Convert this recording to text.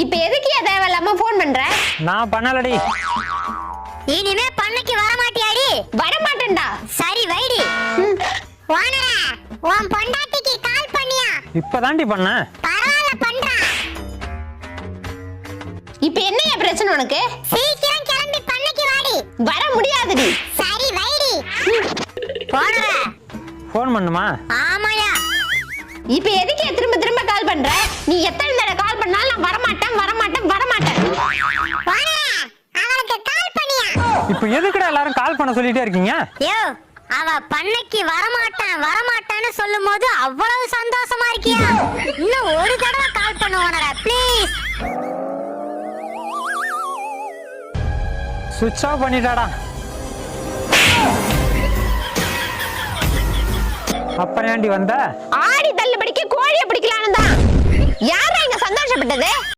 இப்ப எதுக்கு தேவையில்லாம போன் பண்ற? நான் பண்ணலடி. இனிமே பண்ணைக்கு வர மாட்டியாடி? வர மாட்டேன்டா. சரி வைடி. ஓனரா, உன் பொண்டாட்டிக்கு கால் பண்ணியா? இப்பதாண்டி பண்ணேன். பரவாயில்ல பண்றா. இப்ப என்னைய பிரச்சனை உனக்கு? சீக்கிரம் கிளம்பி பண்ணைக்கு வாடி. வர முடியாதுடி. சரி வைடி. ஓனரா, ஃபோன் பண்ணுமா? ஆமாயா. இப்ப எதுக்கு திரும்ப திரும்ப கால் பண்ற? நீ எத்தனை தடவை கால் பண்ணாலும் நான் வர மாட்டேன் வர மாட்டேன் வர மாட்டேன். ஓனரா, அவளுக்கு கால் பண்ணியா? இப்போ எதுக்குடா எல்லாரும் கால் பண்ண சொல்லிட்டே இருக்கீங்க? யோ, அவ பண்ணைக்கு வரமாட்டான்னு சொல்லும்போது அவ்வளவு சந்தோஷமா இருக்கியா? இன்னும் ஒரு தடவை கால் பண்ணு ஓனரா ப்ளீஸ். சுவிட்ச் ஆஃப் பண்ணிட்டாடா. அப்புறம் ஏண்டி வந்த? ஆடி தள்ளுபடிக்கு கோழியை பிடிக்கலான்னு தான். யாரா இங்க சந்தோஷப்பட்டது?